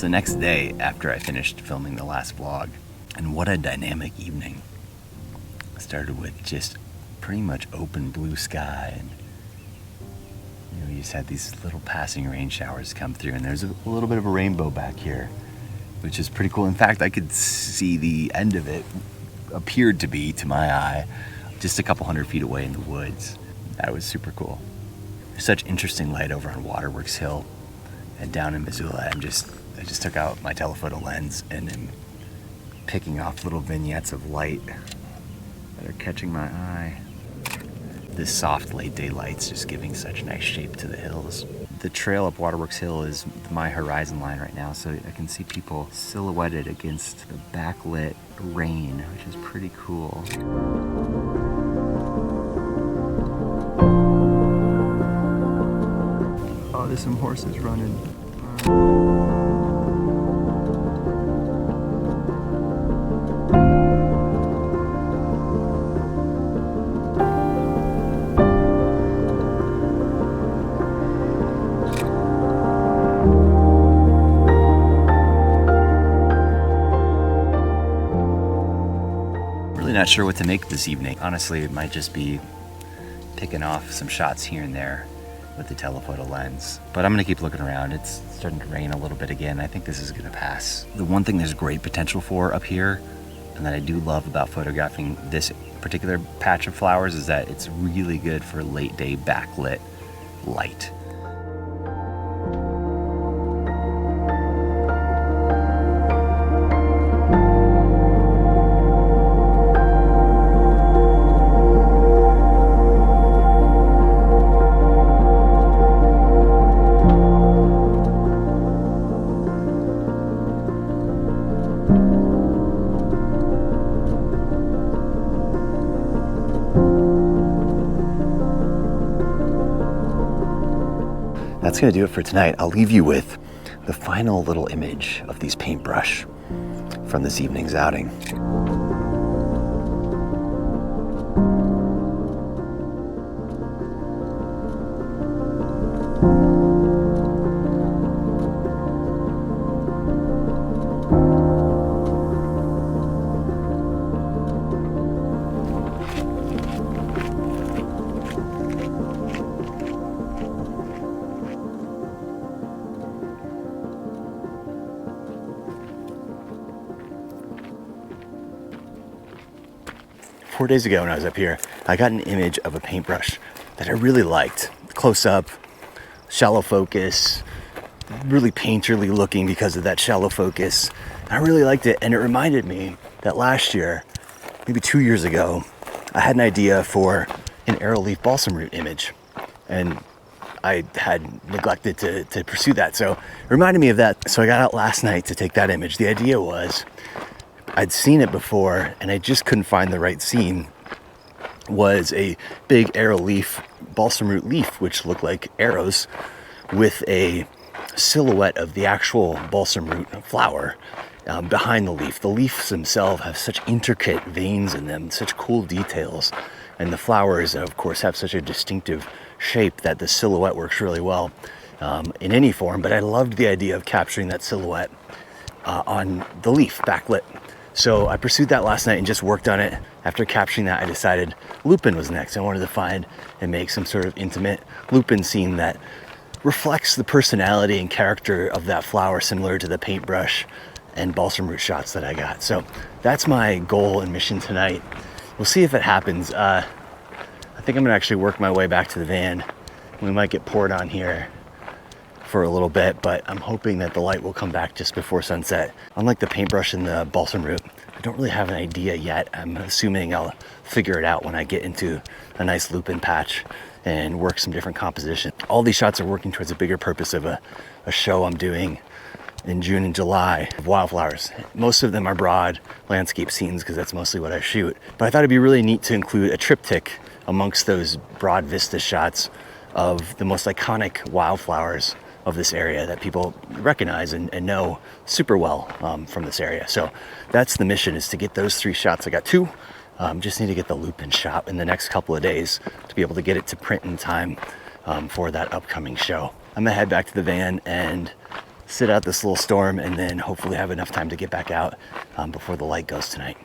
the next day after I finished filming the last vlog, and what a dynamic evening. I started with just pretty much open blue sky, and we just had these little passing rain showers come through, and there's a little bit of a rainbow back here, which is pretty cool. In fact, I could see the end of it, appeared to be, to my eye, just a couple hundred feet away in the woods. That was super cool. There's such interesting light over on Waterworks Hill and down in Missoula. I just took out my telephoto lens and am picking off little vignettes of light that are catching my eye. This soft late day light's just giving such nice shape to the hills. The trail up Waterworks Hill is my horizon line right now, so I can see people silhouetted against the backlit rain, which is pretty cool. Oh, there's some horses running. Not sure what to make this evening. Honestly, it might just be picking off some shots here and there with the telephoto lens. But I'm gonna keep looking around. It's starting to rain a little bit again. I think this is gonna pass. The one thing there's great potential for up here, and that I do love about photographing this particular patch of flowers, is that it's really good for late day backlit light. That's gonna do it for tonight. I'll leave you with the final little image of these paintbrush from this evening's outing. 4 days ago when I was up here, I got an image of a paintbrush that I really liked. Close up, shallow focus, really painterly looking because of that shallow focus. I really liked it, and it reminded me that last year, maybe 2 years ago, I had an idea for an arrowleaf balsamroot image, and I had neglected to pursue that. So it reminded me of that. So I got out last night to take that image. The idea was, I'd seen it before and I just couldn't find the right scene. Was a big arrowleaf balsamroot leaf, which looked like arrows, with a silhouette of the actual balsamroot flower behind the leaf. The leaves themselves have such intricate veins in them, such cool details, and the flowers, of course, have such a distinctive shape that the silhouette works really well in any form. But I loved the idea of capturing that silhouette on the leaf, backlit. So I pursued that last night and just worked on it. After capturing that, I decided lupine was next. I wanted to find and make some sort of intimate lupine scene that reflects the personality and character of that flower, similar to the paintbrush and balsamroot shots that I got. So that's my goal and mission tonight. We'll see if it happens. I think I'm gonna actually work my way back to the van. We might get poured on here for a little bit, but I'm hoping that the light will come back just before sunset. Unlike the paintbrush and the balsamroot, I don't really have an idea yet. I'm assuming I'll figure it out when I get into a nice lupine patch and work some different composition. All these shots are working towards a bigger purpose of a show I'm doing in June and July of wildflowers. Most of them are broad landscape scenes because that's mostly what I shoot. But I thought it'd be really neat to include a triptych amongst those broad vista shots of the most iconic wildflowers of this area that people recognize and know super well from this area. So that's the mission, is to get those 3 shots. I got 2. Just need to get the lupine shot in the next couple of days to be able to get it to print in time for that upcoming show. I'm gonna head back to the van and sit out this little storm, and then hopefully have enough time to get back out before the light goes tonight.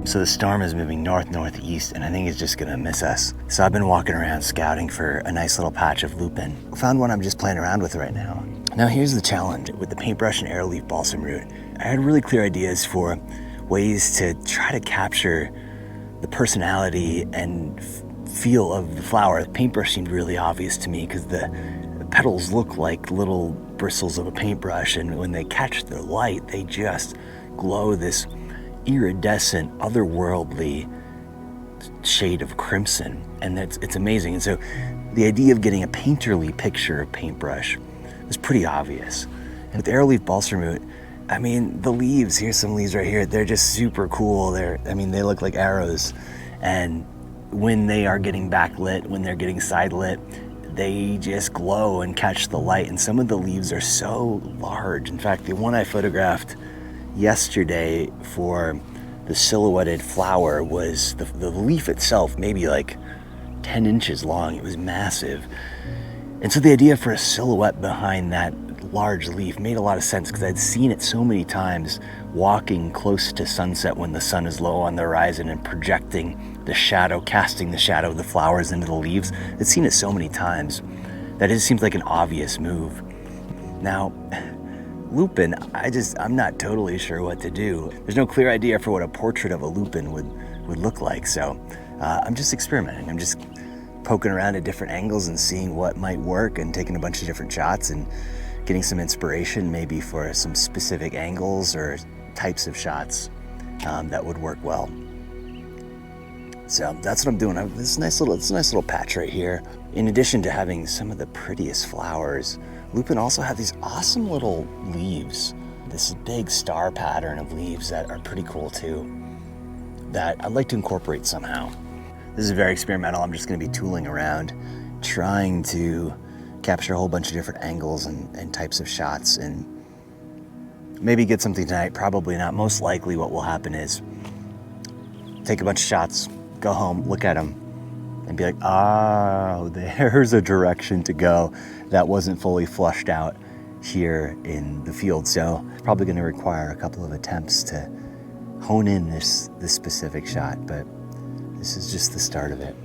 So the storm is moving north-northeast, and I think it's just gonna miss us. So I've been walking around scouting for a nice little patch of lupine. Found one I'm just playing around with right now. Now here's the challenge. With the paintbrush and arrowleaf balsamroot, I had really clear ideas for ways to try to capture the personality and feel of the flower. The paintbrush seemed really obvious to me because the petals look like little bristles of a paintbrush, and when they catch the light, they just glow this iridescent, otherworldly shade of crimson, and it's amazing. And so the idea of getting a painterly picture of paintbrush was pretty obvious. And with arrowleaf balsamroot, I mean, the leaves, here's some leaves right here, they're just super cool. They look like arrows, and when they are getting backlit, when they're getting side lit, they just glow and catch the light. And some of the leaves are so large. In fact, the one I photographed yesterday for the silhouetted flower was the leaf itself maybe like 10 inches long. It was massive. And so the idea for a silhouette behind that large leaf made a lot of sense because I'd seen it so many times walking close to sunset when the sun is low on the horizon and projecting the shadow, casting the shadow of the flowers into the leaves. I'd seen it so many times that it seems like an obvious move. Now, lupine, I'm not totally sure what to do. There's no clear idea for what a portrait of a lupine would look like, so I'm just experimenting. I'm just poking around at different angles and seeing what might work and taking a bunch of different shots and getting some inspiration maybe for some specific angles or types of shots that would work well. So that's what I'm doing. It's a nice little patch right here. In addition to having some of the prettiest flowers, lupine also have these awesome little leaves, this big star pattern of leaves that are pretty cool too, that I'd like to incorporate somehow. This is very experimental. I'm just gonna be tooling around, trying to capture a whole bunch of different angles and types of shots, and maybe get something tonight. Probably not. Most likely what will happen is take a bunch of shots, go home, look at them, and be like, oh, there's a direction to go that wasn't fully flushed out here in the field. So probably gonna require a couple of attempts to hone in this specific shot, but this is just the start of it.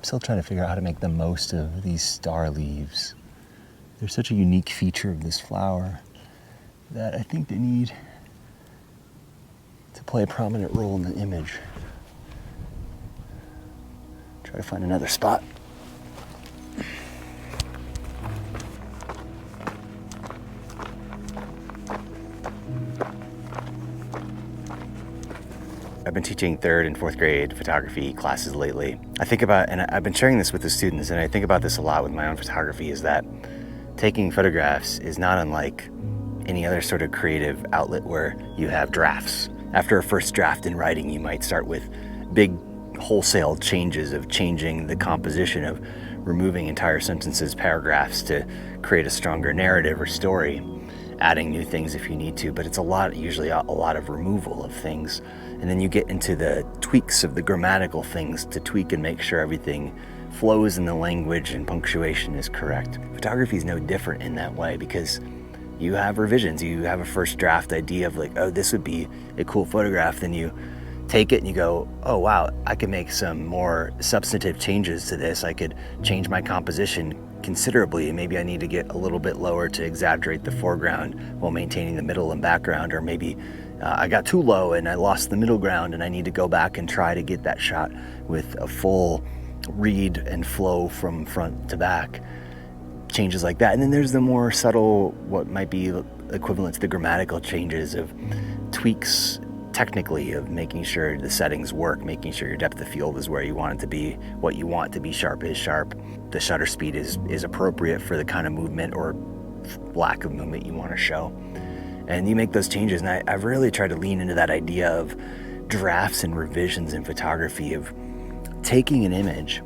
Still trying to figure out how to make the most of these star leaves. They're such a unique feature of this flower that I think they need to play a prominent role in the image. Try to find another spot. I've been teaching 3rd and 4th grade photography classes lately. I think about, and I've been sharing this with the students, and I think about this a lot with my own photography, is that taking photographs is not unlike any other sort of creative outlet where you have drafts. After a first draft in writing, you might start with big wholesale changes of changing the composition, of removing entire sentences, paragraphs to create a stronger narrative or story, adding new things if you need to, but it's usually a lot of removal of things. And then you get into the tweaks of the grammatical things to tweak and make sure everything flows in the language and punctuation is correct. Photography is no different in that way because you have revisions. You have a first draft idea of like, oh, this would be a cool photograph. Then you take it and you go, oh wow, I can make some more substantive changes to this. I could change my composition considerably, and maybe I need to get a little bit lower to exaggerate the foreground while maintaining the middle and background, or maybe I got too low and I lost the middle ground and I need to go back and try to get that shot with a full read and flow from front to back. changes like that. And then there's the more subtle, what might be equivalent to the grammatical changes of tweaks technically, of making sure the settings work, making sure your depth of field is where you want it to be, what you want to be sharp is sharp, the shutter speed is appropriate for the kind of movement or lack of movement you want to show. And you make those changes. And I've really tried to lean into that idea of drafts and revisions in photography, of taking an image,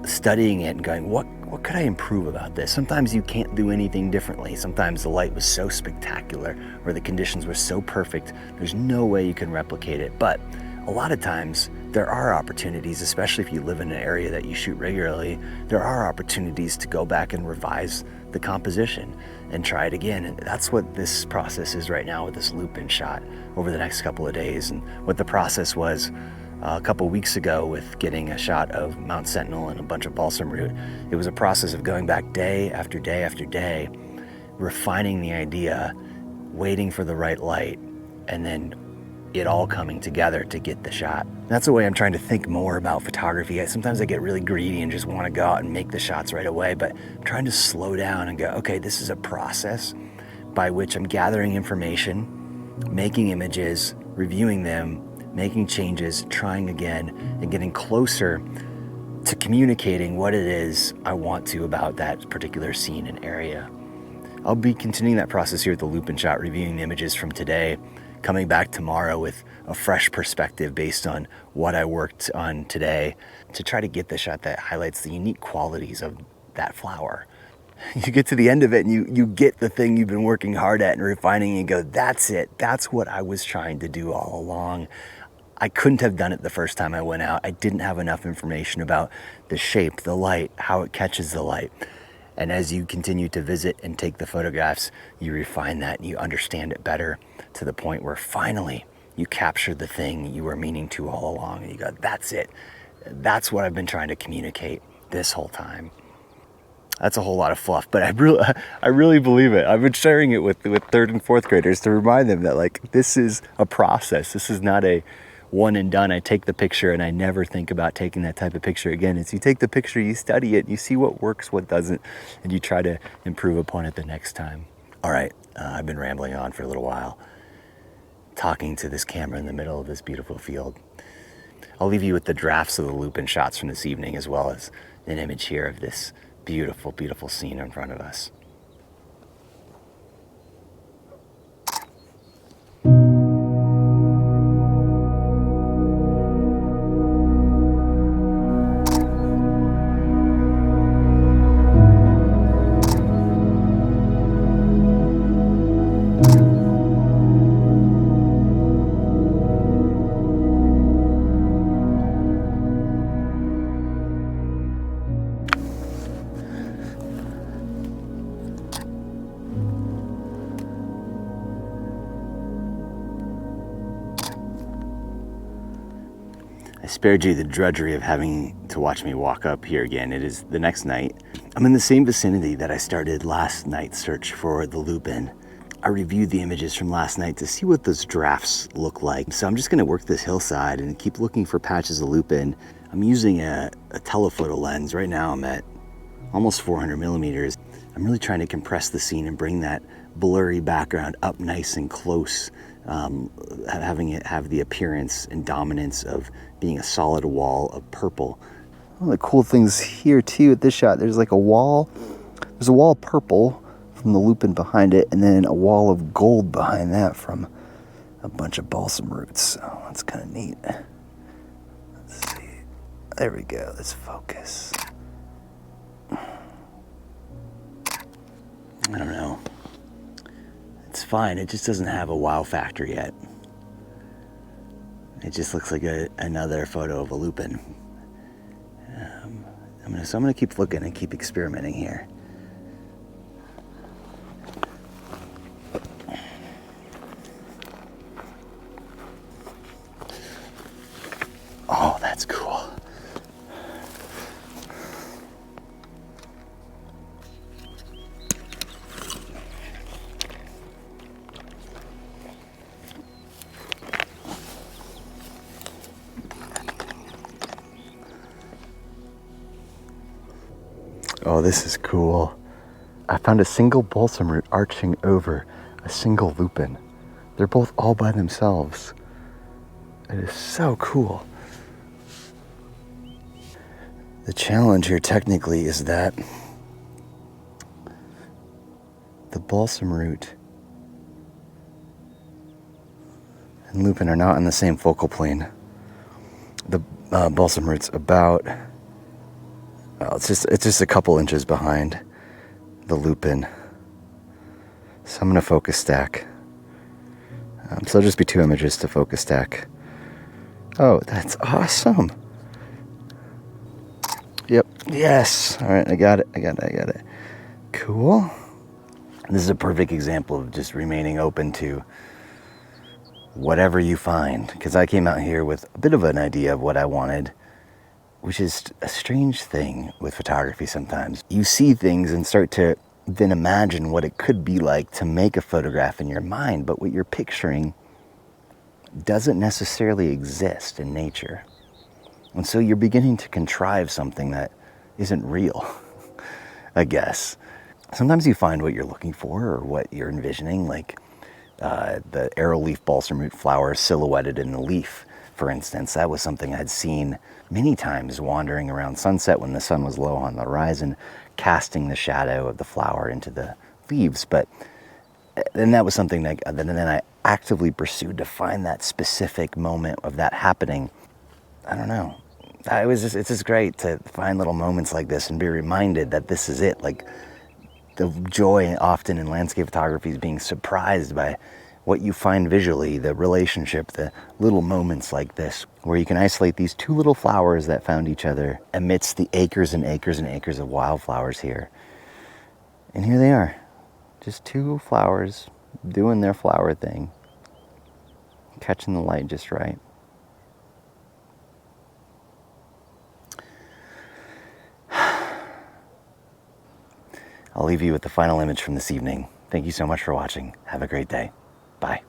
studying it and going, what could I improve about this? Sometimes you can't do anything differently. Sometimes the light was so spectacular or the conditions were so perfect, there's no way you can replicate it. But a lot of times there are opportunities, especially if you live in an area that you shoot regularly, there are opportunities to go back and revise the composition and try it again. And that's what this process is right now with this Lupine shot over the next couple of days. And what the process was a couple weeks ago with getting a shot of Mount Sentinel and a bunch of balsamroot, it was a process of going back day after day after day, refining the idea, waiting for the right light, and then it all coming together to get the shot. That's the way I'm trying to think more about photography. Sometimes I get really greedy and just want to go out and make the shots right away, but I'm trying to slow down and go, okay, this is a process by which I'm gathering information, making images, reviewing them, making changes, trying again, and getting closer to communicating what it is I want to about that particular scene and area. I'll be continuing that process here at the Lupine shot, reviewing the images from today, coming back tomorrow with a fresh perspective based on what I worked on today to try to get the shot that highlights the unique qualities of that flower. You get to the end of it and you get the thing you've been working hard at and refining and go, that's it. That's what I was trying to do all along. I couldn't have done it the first time I went out. I didn't have enough information about the shape, the light, how it catches the light. And as you continue to visit and take the photographs, you refine that and you understand it better to the point where finally you capture the thing you were meaning to all along. And you go, that's it. That's what I've been trying to communicate this whole time. That's a whole lot of fluff, but I really believe it. I've been sharing it with third and fourth graders to remind them that, like, this is a process. This is not a one and done. I take the picture and I never think about taking that type of picture again. It's you take the picture, you study it, you see what works, what doesn't, and you try to improve upon it the next time. All right, I've been rambling on for a little while, talking to this camera in the middle of this beautiful field. I'll leave you with the drafts of the Lupine shots from this evening, as well as an image here of this beautiful, beautiful scene in front of us. I spared you the drudgery of having to watch me walk up here again. It is the next night. I'm in the same vicinity that I started last night's search for the Lupine. I reviewed the images from last night to see what those drafts look like. So I'm just gonna work this hillside and keep looking for patches of Lupine. I'm using a telephoto lens. Right now I'm at almost 400 millimeters. I'm really trying to compress the scene and bring that blurry background up nice and close, having it have the appearance and dominance of being a solid wall of purple. One of the cool things here too at this shot, there's like a wall, there's a wall of purple from the Lupine behind it, and then a wall of gold behind that from a bunch of balsam roots. So that's kind of neat. Let's see. There we go. Let's focus. I don't know. It's fine. It just doesn't have a wow factor yet. It just looks like another photo of a Lupine. So I'm gonna keep looking and keep experimenting here. Oh, that's cool. Oh, Oh, this is cool. I found a single balsamroot arching over a single lupine. They're both all by themselves. It is so cool. The challenge here technically is that the balsamroot and lupine are not on the same focal plane. The balsamroot's about, well, it's just a couple inches behind the lupine. So I'm gonna focus stack. So it'll just be 2 images to focus stack. Oh, that's awesome. Yep, yes. All right, I got it. Cool. This is a perfect example of just remaining open to whatever you find, because I came out here with a bit of an idea of what I wanted, which is a strange thing with photography sometimes. You see things and start to then imagine what it could be like to make a photograph in your mind, but what you're picturing doesn't necessarily exist in nature. And so you're beginning to contrive something that isn't real, I guess. Sometimes you find what you're looking for or what you're envisioning, like the arrowleaf balsamroot flower silhouetted in the leaf, for instance. That was something I'd seen many times wandering around sunset when the sun was low on the horizon, casting the shadow of the flower into the leaves. But then that was something that then I actively pursued to find that specific moment of that happening. I don't know. It's just great to find little moments like this and be reminded that this is it. Like, the joy often in landscape photography is being surprised by what you find visually, the relationship, the little moments like this, where you can isolate these 2 little flowers that found each other amidst the acres and acres and acres of wildflowers here. And here they are, just 2 flowers doing their flower thing, catching the light just right. I'll leave you with the final image from this evening. Thank you so much for watching. Have a great day. Bye.